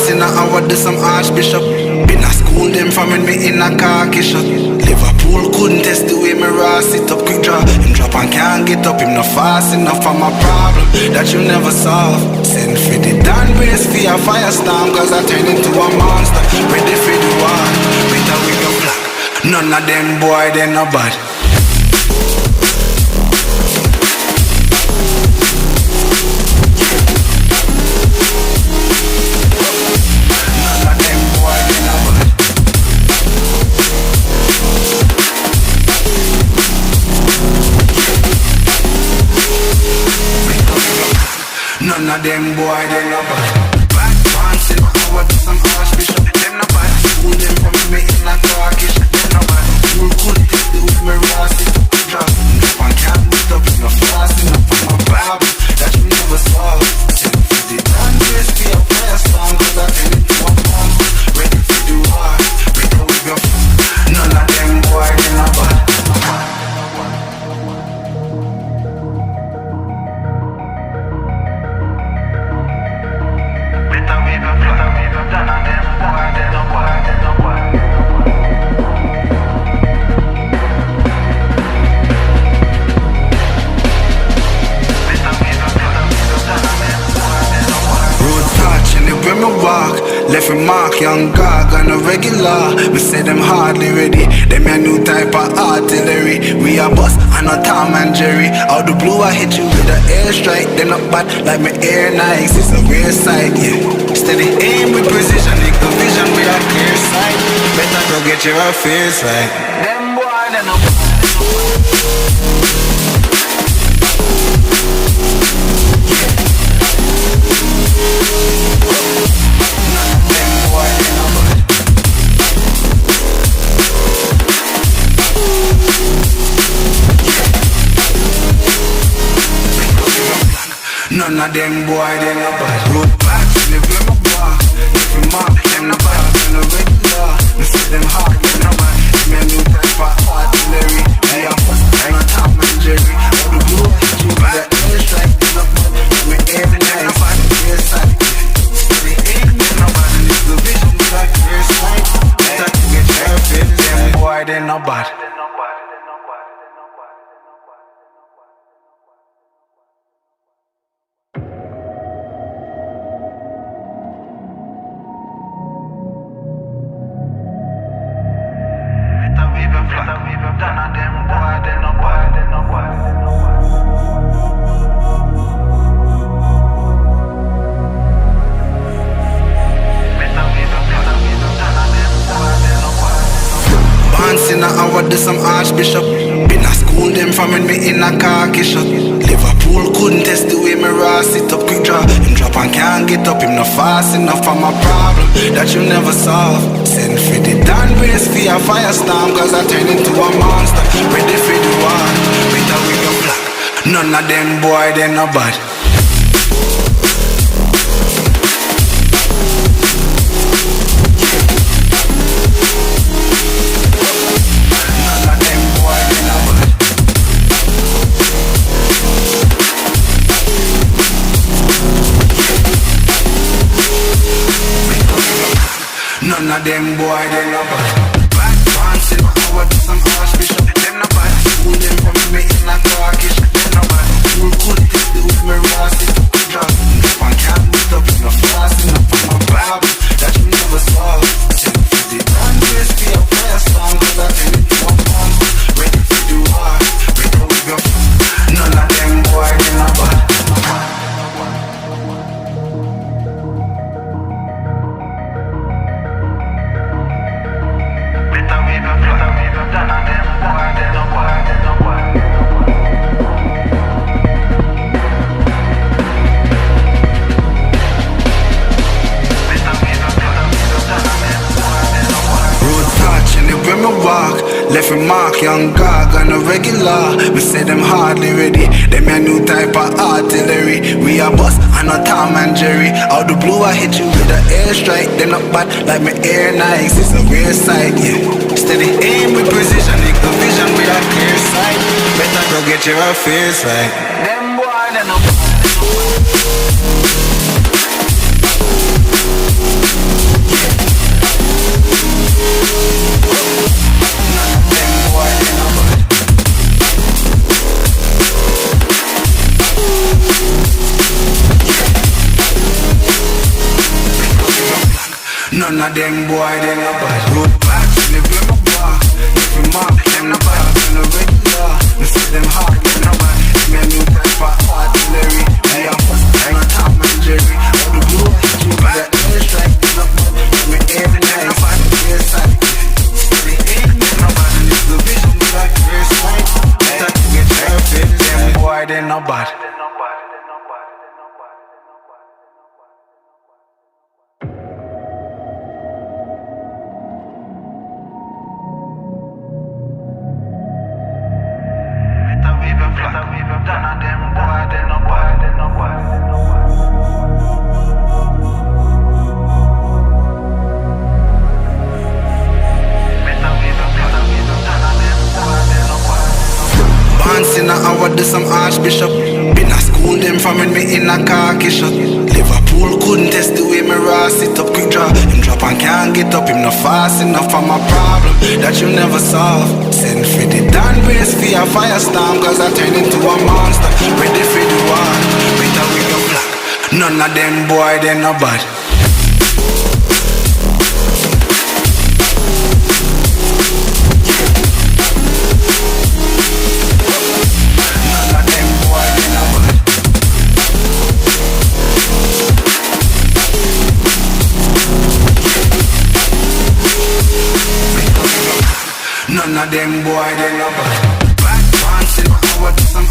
In a hour, do some archbishop. Been a school them from when me in a khaki shot. Liverpool couldn't test the way me raw sit up. Quick draw, him drop and can't get up. Him not fast enough for my problem that you never solve. Send for the Dan brace for a firestorm, cause I turn into a monster. Ready for the war, better with your black. None of them boy, they no bad. None of them boy, they no bad. Bad pants in my hour, do some archbishop. Them no bad. School them from me in a Turkish. Them no bad. School couldn't test the with me raw sit up. Drop and can't meet up. No fast enough for my problem that you never solve. Send for the Dan brace for your fire song, cause I turn into a monster. Ready for the war, better we go. None of them boy, they no bad. Left a mark, young gog on a regular. We say them hardly ready. Them a new type of artillery. We a boss, I know Tom and Jerry. Out the blue I hit you with an airstrike. They not bad like my air nice. It's a real sight, yeah. Steady aim with precision, equal vision with a clear sight. Better go get your affairs right. Them boy, they no bad. None of them boy, they no bad. Road back, live with my bar. If you mark, them no bad. Them no regular. We see them hard, them no bad. Me a new type of artillery. Me a bust, I no Tom and Jerry. All the blue, you better airstrike. They no bad. Me air nice, clear sight. They ain't them no bad. And it's the vision, we like clear sight. Better to get your fit. Them boy, they no bad. In a hour, do some archbishop. Been a school them from when me in a khaki shot. Liverpool couldn't test the way me raw sit up. Quick draw, him drop and can't get up. Him not fast enough for my problem that you never solve. Send for the Dan brace for a firestorm, cause I turn into a monster. Ready for the war, better with your black. None of them boy, they no bad. None of them boy, they no bad. Bad pants in my hour, do some archbishop. Them no bad. School them from me in a Turkish. Them no bad. School couldn't test the with me raw sit up. Drop and can't meet up. No fast enough for my problem that you never solve. Send for the Dan brace for your fire song, cause I turn into a monster. Ready for the war, better we go. None of them boy, they no bad. Left me mark, young gog on a regular. Me say them hardly ready. Them a new type of artillery. We a bust and a Tom and Jerry. Out the blue I hit you with a airstrike. Them not bad like me air nice. It's a real sight, yeah. Steady aim with precision. Nigga vision with a clear sight. Better go get your affairs right. Them boy they no bad. None of them boy, they no bad. Road back, live with my bar. If you mark, them no bad. Them no regular. Me see them hard, them no bad. Me a new type of artillery. Me a bust, them no Tom and Jerry. All the blue, you with the airstrike, them no bad. Me every night, no bad, clear sight. Steady aim, them no bad. And it's the vision, with a clear sight. Better to get your face. Them boy, they no bad. In a hour, do some archbishop. Been a school them from when me in a khaki shot. Liverpool couldn't test the way me raw sit up. Quick draw, him drop and can't get up. Him not fast enough for my problem that you never solve. Send for the Dan brace for a firestorm, cause I turn into a monster. Ready for the war, better with your black. None of them boy, they no bad. None of them boy, they no bad. Bad man, silver, I want some